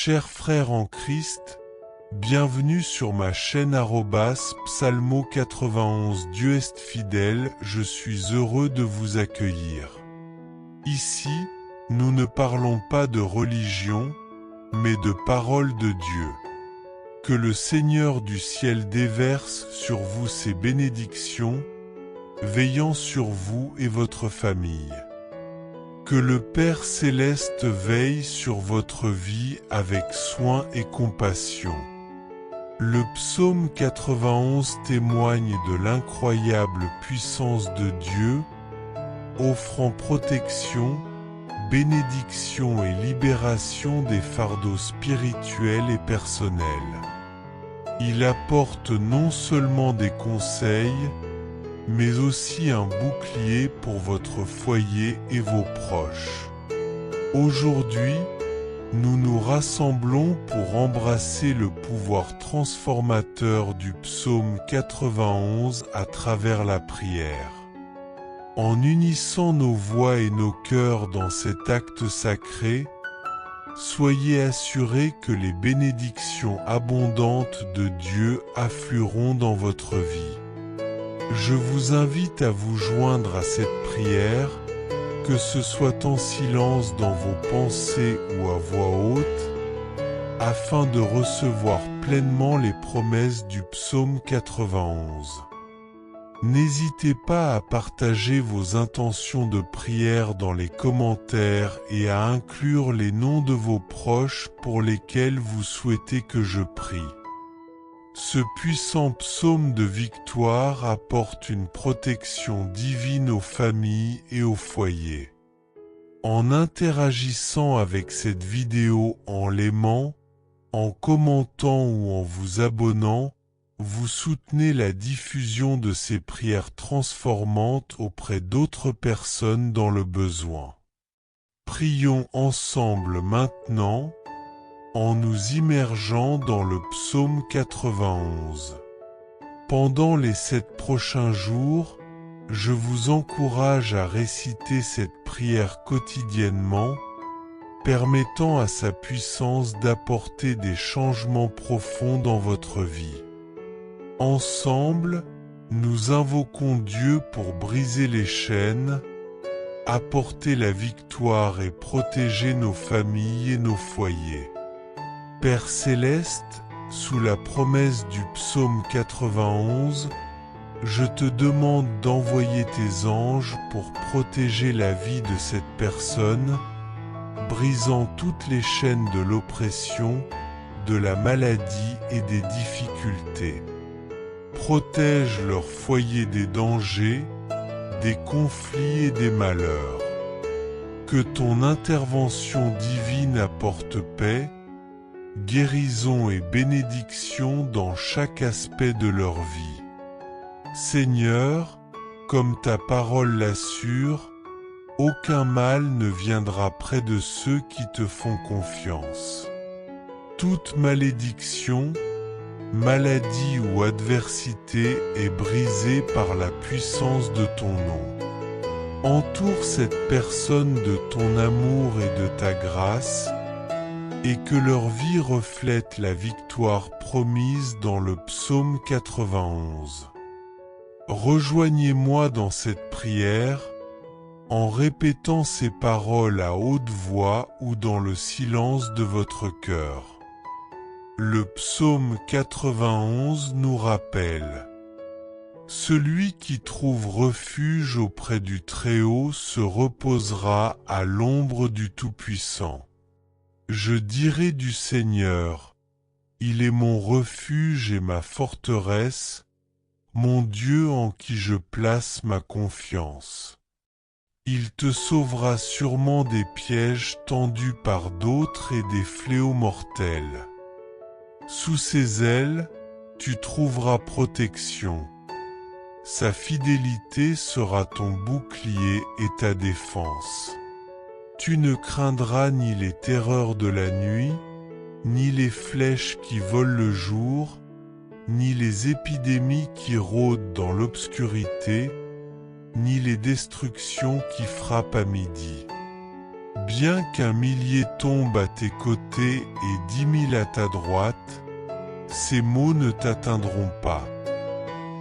Chers frères en Christ, bienvenue sur ma chaîne @psalmo91. Dieu est fidèle, je suis heureux de vous accueillir. Ici, nous ne parlons pas de religion, mais de parole de Dieu. Que le Seigneur du ciel déverse sur vous ses bénédictions, veillant sur vous et votre famille. Que le Père céleste veille sur votre vie avec soin et compassion. Le psaume 91 témoigne de l'incroyable puissance de Dieu, offrant protection, bénédiction et libération des fardeaux spirituels et personnels. Il apporte non seulement des conseils, mais aussi un bouclier pour votre foyer et vos proches. Aujourd'hui, nous nous rassemblons pour embrasser le pouvoir transformateur du psaume 91 à travers la prière. En unissant nos voix et nos cœurs dans cet acte sacré, soyez assurés que les bénédictions abondantes de Dieu afflueront dans votre vie. Je vous invite à vous joindre à cette prière, que ce soit en silence dans vos pensées ou à voix haute, afin de recevoir pleinement les promesses du psaume 91. N'hésitez pas à partager vos intentions de prière dans les commentaires et à inclure les noms de vos proches pour lesquels vous souhaitez que je prie. Ce puissant psaume de victoire apporte une protection divine aux familles et aux foyers. En interagissant avec cette vidéo, en l'aimant, en commentant ou en vous abonnant, vous soutenez la diffusion de ces prières transformantes auprès d'autres personnes dans le besoin. Prions ensemble maintenant, en nous immergeant dans le psaume 91. Pendant les 7 prochains jours, je vous encourage à réciter cette prière quotidiennement, permettant à sa puissance d'apporter des changements profonds dans votre vie. Ensemble, nous invoquons Dieu pour briser les chaînes, apporter la victoire et protéger nos familles et nos foyers. Père céleste, sous la promesse du psaume 91, je te demande d'envoyer tes anges pour protéger la vie de cette personne, brisant toutes les chaînes de l'oppression, de la maladie et des difficultés. Protège leur foyer des dangers, des conflits et des malheurs. Que ton intervention divine apporte paix, guérison et bénédiction dans chaque aspect de leur vie. Seigneur, comme ta parole l'assure, aucun mal ne viendra près de ceux qui te font confiance. Toute malédiction, maladie ou adversité est brisée par la puissance de ton nom. Entoure cette personne de ton amour et de ta grâce, et que leur vie reflète la victoire promise dans le psaume 91. Rejoignez-moi dans cette prière, en répétant ces paroles à haute voix ou dans le silence de votre cœur. Le psaume 91 nous rappelle: celui qui trouve refuge auprès du Très-Haut se reposera à l'ombre du Tout-Puissant. Je dirai du Seigneur, il est mon refuge et ma forteresse, mon Dieu en qui je place ma confiance. Il te sauvera sûrement des pièges tendus par d'autres et des fléaux mortels. Sous ses ailes, tu trouveras protection. Sa fidélité sera ton bouclier et ta défense. Tu ne craindras ni les terreurs de la nuit, ni les flèches qui volent le jour, ni les épidémies qui rôdent dans l'obscurité, ni les destructions qui frappent à midi. Bien qu'un millier tombe à tes côtés et 10 000 à ta droite, ces maux ne t'atteindront pas.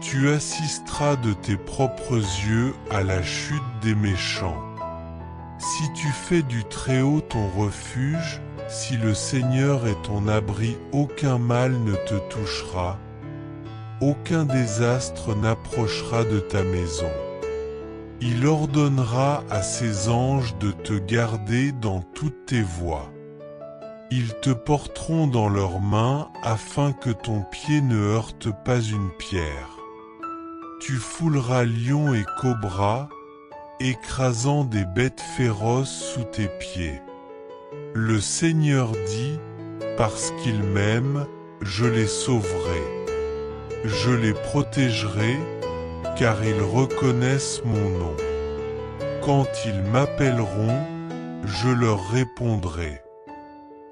Tu assisteras de tes propres yeux à la chute des méchants. Si tu fais du Très-Haut ton refuge, si le Seigneur est ton abri, aucun mal ne te touchera, aucun désastre n'approchera de ta maison. Il ordonnera à ses anges de te garder dans toutes tes voies. Ils te porteront dans leurs mains afin que ton pied ne heurte pas une pierre. Tu fouleras lions et cobras, écrasant des bêtes féroces sous tes pieds. Le Seigneur dit, parce qu'il m'aime, je les sauverai. Je les protégerai, car ils reconnaissent mon nom. Quand ils m'appelleront, je leur répondrai.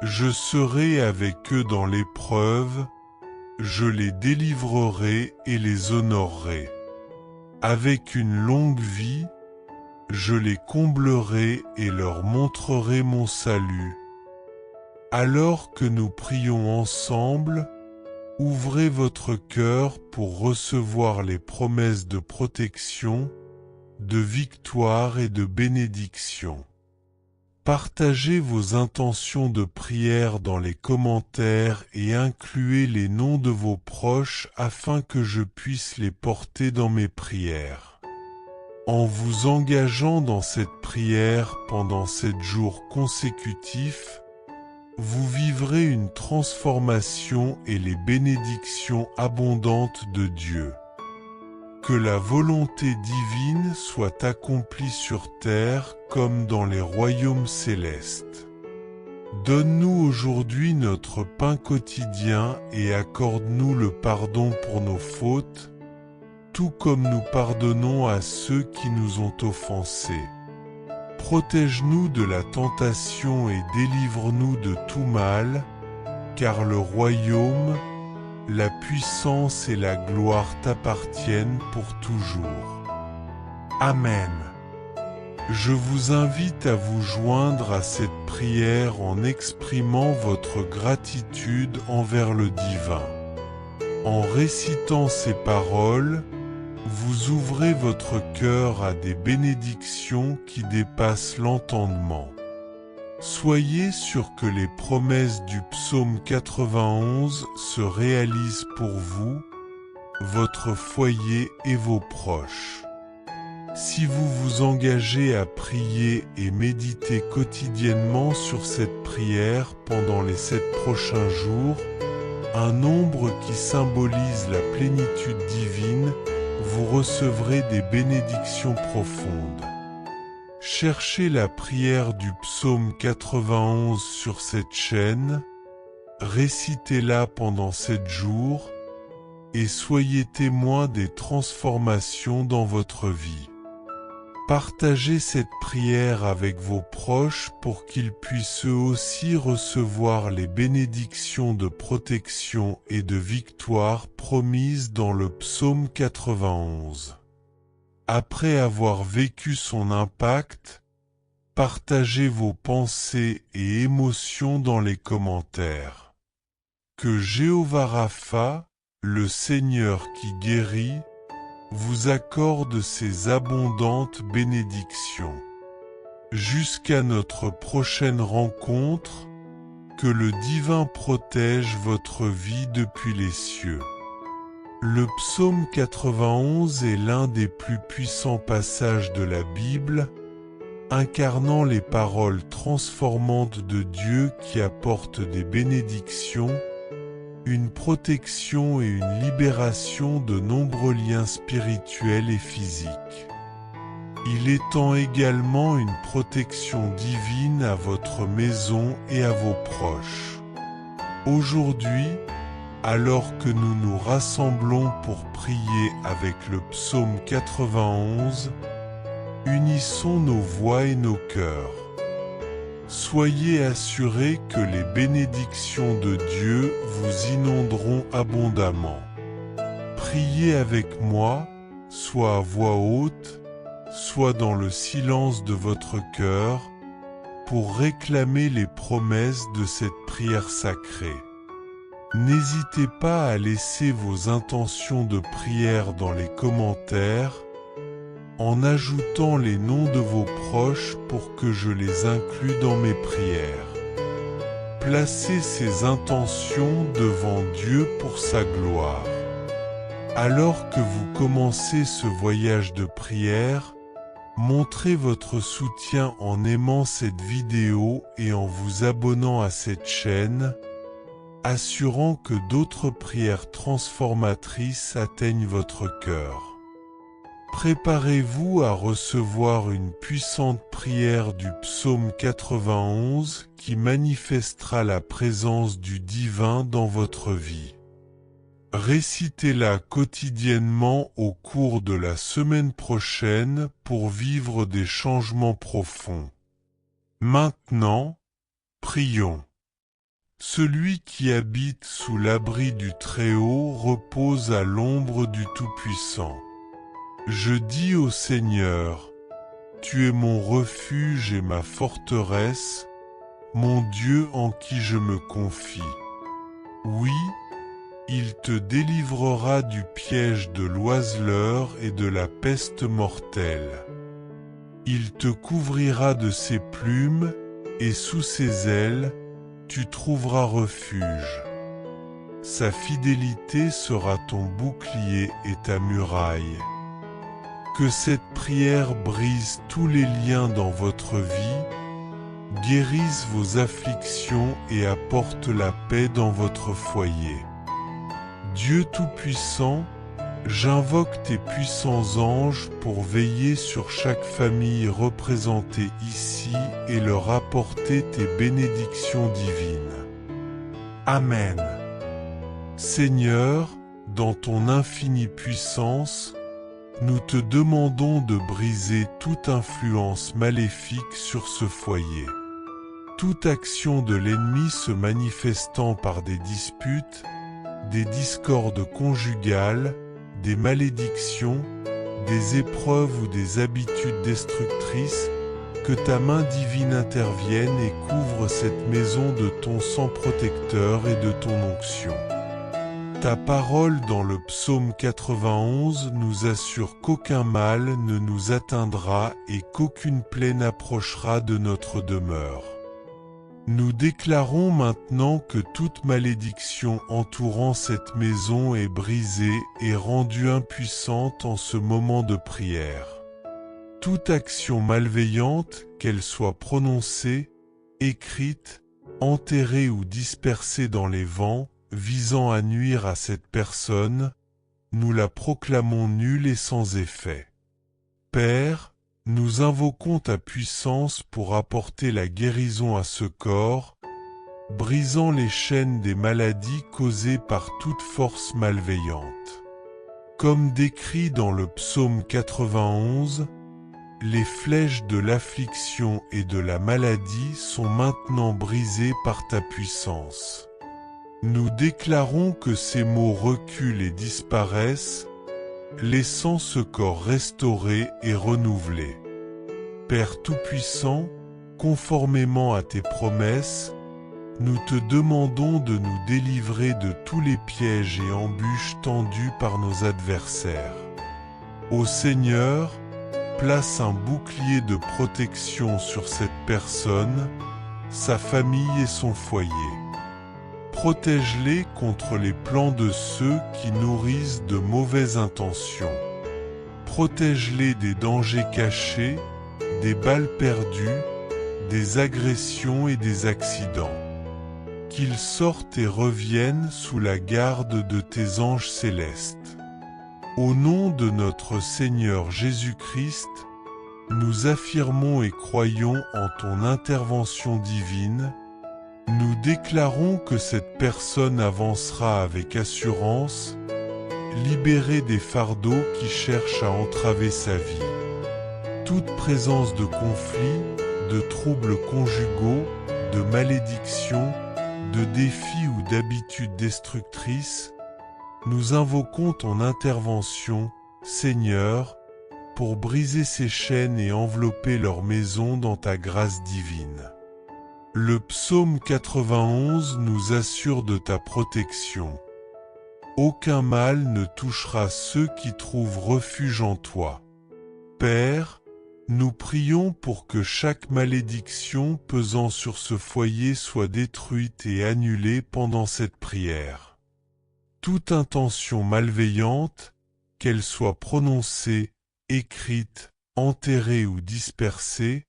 Je serai avec eux dans l'épreuve, je les délivrerai et les honorerai. Avec une longue vie, je les comblerai et leur montrerai mon salut. Alors que nous prions ensemble, ouvrez votre cœur pour recevoir les promesses de protection, de victoire et de bénédiction. Partagez vos intentions de prière dans les commentaires et incluez les noms de vos proches afin que je puisse les porter dans mes prières. En vous engageant dans cette prière pendant 7 jours consécutifs, vous vivrez une transformation et les bénédictions abondantes de Dieu. Que la volonté divine soit accomplie sur terre comme dans les royaumes célestes. Donne-nous aujourd'hui notre pain quotidien et accorde-nous le pardon pour nos fautes, tout comme nous pardonnons à ceux qui nous ont offensés. Protège-nous de la tentation et délivre-nous de tout mal, car le royaume, la puissance et la gloire t'appartiennent pour toujours. Amen. Je vous invite à vous joindre à cette prière en exprimant votre gratitude envers le divin. En récitant ces paroles, vous ouvrez votre cœur à des bénédictions qui dépassent l'entendement. Soyez sûr que les promesses du psaume 91 se réalisent pour vous, votre foyer et vos proches. Si vous vous engagez à prier et méditer quotidiennement sur cette prière pendant les 7 prochains jours, un nombre qui symbolise la plénitude divine, vous recevrez des bénédictions profondes. Cherchez la prière du psaume 91 sur cette chaîne, récitez-la pendant 7 jours, et soyez témoin des transformations dans votre vie. Partagez cette prière avec vos proches pour qu'ils puissent eux aussi recevoir les bénédictions de protection et de victoire promises dans le psaume 91. Après avoir vécu son impact, partagez vos pensées et émotions dans les commentaires. Que Jéhovah Rapha, le Seigneur qui guérit, vous accorde ses abondantes bénédictions. Jusqu'à notre prochaine rencontre, que le divin protège votre vie depuis les cieux. Le psaume 91 est l'un des plus puissants passages de la Bible, incarnant les paroles transformantes de Dieu qui apportent des bénédictions, une protection et une libération de nombreux liens spirituels et physiques. Il étend également une protection divine à votre maison et à vos proches. Aujourd'hui, alors que nous nous rassemblons pour prier avec le psaume 91, unissons nos voix et nos cœurs. Soyez assurés que les bénédictions de Dieu vous inonderont abondamment. Priez avec moi, soit à voix haute, soit dans le silence de votre cœur, pour réclamer les promesses de cette prière sacrée. N'hésitez pas à laisser vos intentions de prière dans les commentaires, en ajoutant les noms de vos proches pour que je les inclue dans mes prières. Placez ces intentions devant Dieu pour sa gloire. Alors que vous commencez ce voyage de prière, montrez votre soutien en aimant cette vidéo et en vous abonnant à cette chaîne, assurant que d'autres prières transformatrices atteignent votre cœur. Préparez-vous à recevoir une puissante prière du psaume 91 qui manifestera la présence du divin dans votre vie. Récitez-la quotidiennement au cours de la semaine prochaine pour vivre des changements profonds. Maintenant, prions. Celui qui habite sous l'abri du Très-Haut repose à l'ombre du Tout-Puissant. Je dis au Seigneur, tu es mon refuge et ma forteresse, mon Dieu en qui je me confie. Oui, il te délivrera du piège de l'oiseleur et de la peste mortelle. Il te couvrira de ses plumes, et sous ses ailes, tu trouveras refuge. Sa fidélité sera ton bouclier et ta muraille. Que cette prière brise tous les liens dans votre vie, guérisse vos afflictions et apporte la paix dans votre foyer. Dieu Tout-Puissant, j'invoque tes puissants anges pour veiller sur chaque famille représentée ici et leur apporter tes bénédictions divines. Amen. Seigneur, dans ton infinie puissance, nous te demandons de briser toute influence maléfique sur ce foyer. Toute action de l'ennemi se manifestant par des disputes, des discordes conjugales, des malédictions, des épreuves ou des habitudes destructrices, que ta main divine intervienne et couvre cette maison de ton sang protecteur et de ton onction. Ta parole dans le psaume 91 nous assure qu'aucun mal ne nous atteindra et qu'aucune plaie n'approchera de notre demeure. Nous déclarons maintenant que toute malédiction entourant cette maison est brisée et rendue impuissante en ce moment de prière. Toute action malveillante, qu'elle soit prononcée, écrite, enterrée ou dispersée dans les vents, visant à nuire à cette personne, nous la proclamons nulle et sans effet. Père, nous invoquons ta puissance pour apporter la guérison à ce corps, brisant les chaînes des maladies causées par toute force malveillante. Comme décrit dans le psaume 91, les flèches de l'affliction et de la maladie sont maintenant brisées par ta puissance. Nous déclarons que ces maux reculent et disparaissent, laissant ce corps restauré et renouvelé. Père Tout-Puissant, conformément à tes promesses, nous te demandons de nous délivrer de tous les pièges et embûches tendus par nos adversaires. Ô Seigneur, place un bouclier de protection sur cette personne, sa famille et son foyer. Protège-les contre les plans de ceux qui nourrissent de mauvaises intentions. Protège-les des dangers cachés, des balles perdues, des agressions et des accidents. Qu'ils sortent et reviennent sous la garde de tes anges célestes. Au nom de notre Seigneur Jésus-Christ, nous affirmons et croyons en ton intervention divine. Nous déclarons que cette personne avancera avec assurance, libérée des fardeaux qui cherchent à entraver sa vie. Toute présence de conflits, de troubles conjugaux, de malédictions, de défis ou d'habitudes destructrices, nous invoquons ton intervention, Seigneur, pour briser ces chaînes et envelopper leur maison dans ta grâce divine. Le psaume 91 nous assure de ta protection. Aucun mal ne touchera ceux qui trouvent refuge en toi. Père, nous prions pour que chaque malédiction pesant sur ce foyer soit détruite et annulée pendant cette prière. Toute intention malveillante, qu'elle soit prononcée, écrite, enterrée ou dispersée,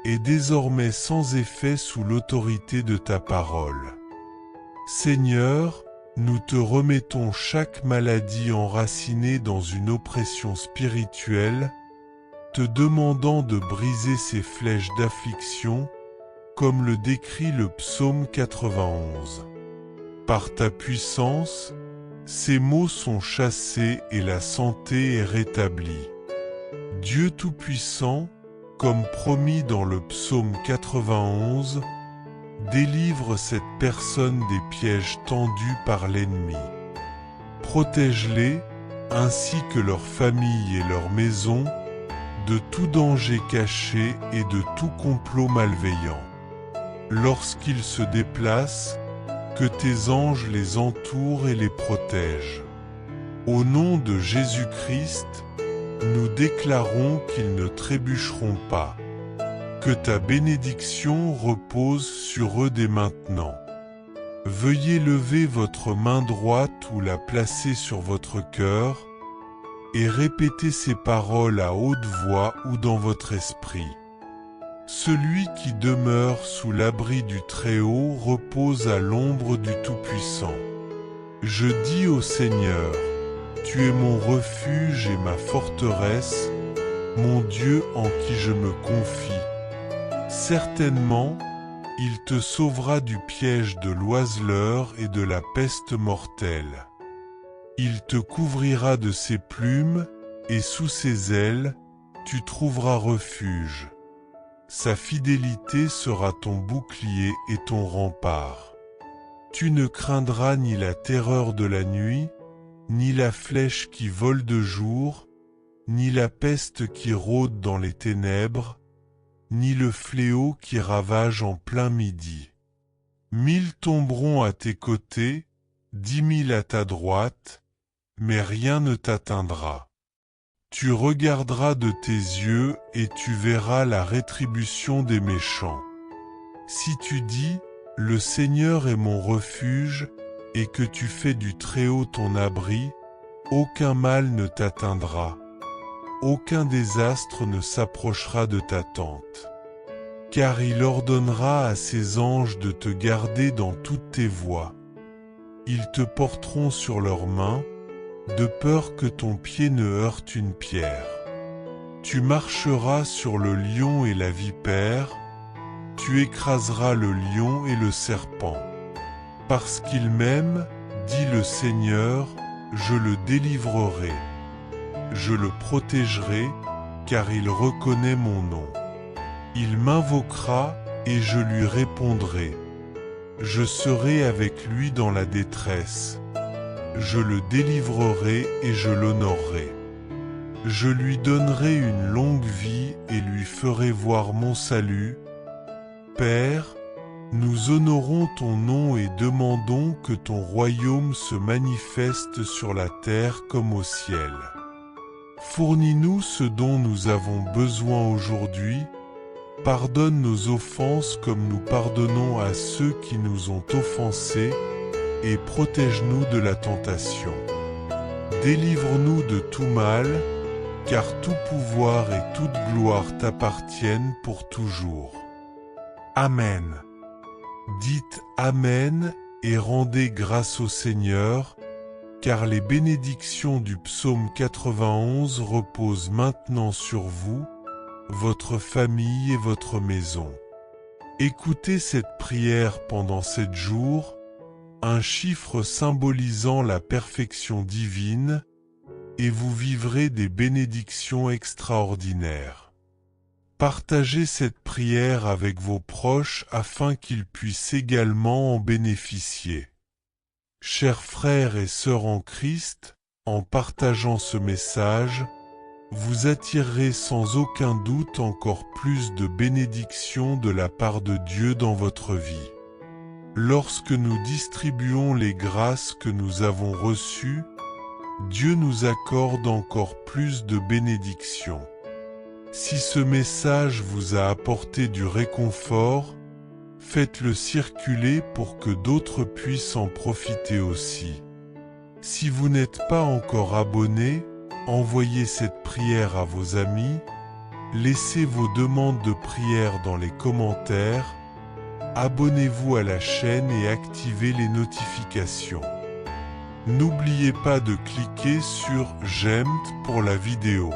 est désormais sans effet sous l'autorité de ta parole. Seigneur, nous te remettons chaque maladie enracinée dans une oppression spirituelle, te demandant de briser ces flèches d'affliction, comme le décrit le psaume 91. Par ta puissance, ces maux sont chassés et la santé est rétablie. Dieu Tout-Puissant, comme promis dans le psaume 91, délivre cette personne des pièges tendus par l'ennemi. Protège-les, ainsi que leur famille et leur maison, de tout danger caché et de tout complot malveillant. Lorsqu'ils se déplacent, que tes anges les entourent et les protègent. Au nom de Jésus-Christ, nous déclarons qu'ils ne trébucheront pas. Que ta bénédiction repose sur eux dès maintenant. Veuillez lever votre main droite ou la placer sur votre cœur et répéter ces paroles à haute voix ou dans votre esprit. Celui qui demeure sous l'abri du Très-Haut repose à l'ombre du Tout-Puissant. Je dis au Seigneur, tu es mon refuge et ma forteresse, mon Dieu en qui je me confie. Certainement, il te sauvera du piège de l'oiseleur et de la peste mortelle. Il te couvrira de ses plumes, et sous ses ailes, tu trouveras refuge. Sa fidélité sera ton bouclier et ton rempart. Tu ne craindras ni la terreur de la nuit, ni la flèche qui vole de jour, ni la peste qui rôde dans les ténèbres, ni le fléau qui ravage en plein midi. 1000 tomberont à tes côtés, 10 000 à ta droite, mais rien ne t'atteindra. Tu regarderas de tes yeux et tu verras la rétribution des méchants. Si tu dis, le Seigneur est mon refuge, et que tu fais du Très-Haut ton abri, aucun mal ne t'atteindra. Aucun désastre ne s'approchera de ta tente. Car il ordonnera à ses anges de te garder dans toutes tes voies. Ils te porteront sur leurs mains, de peur que ton pied ne heurte une pierre. Tu marcheras sur le lion et la vipère, tu écraseras le lion et le serpent. Parce qu'il m'aime, dit le Seigneur, je le délivrerai. Je le protégerai, car il reconnaît mon nom. Il m'invoquera, et je lui répondrai. Je serai avec lui dans la détresse. Je le délivrerai et je l'honorerai. Je lui donnerai une longue vie et lui ferai voir mon salut. Père, nous honorons ton nom et demandons que ton royaume se manifeste sur la terre comme au ciel. Fournis-nous ce dont nous avons besoin aujourd'hui. Pardonne nos offenses comme nous pardonnons à ceux qui nous ont offensés, et protège-nous de la tentation. Délivre-nous de tout mal, car tout pouvoir et toute gloire t'appartiennent pour toujours. Amen. Dites Amen et rendez grâce au Seigneur, car les bénédictions du psaume 91 reposent maintenant sur vous, votre famille et votre maison. Écoutez cette prière pendant 7 jours, un chiffre symbolisant la perfection divine, et vous vivrez des bénédictions extraordinaires. Partagez cette prière avec vos proches afin qu'ils puissent également en bénéficier. Chers frères et sœurs en Christ, en partageant ce message, vous attirerez sans aucun doute encore plus de bénédictions de la part de Dieu dans votre vie. Lorsque nous distribuons les grâces que nous avons reçues, Dieu nous accorde encore plus de bénédictions. Si ce message vous a apporté du réconfort, faites-le circuler pour que d'autres puissent en profiter aussi. Si vous n'êtes pas encore abonné, envoyez cette prière à vos amis, laissez vos demandes de prière dans les commentaires, abonnez-vous à la chaîne et activez les notifications. N'oubliez pas de cliquer sur « J'aime » pour la vidéo.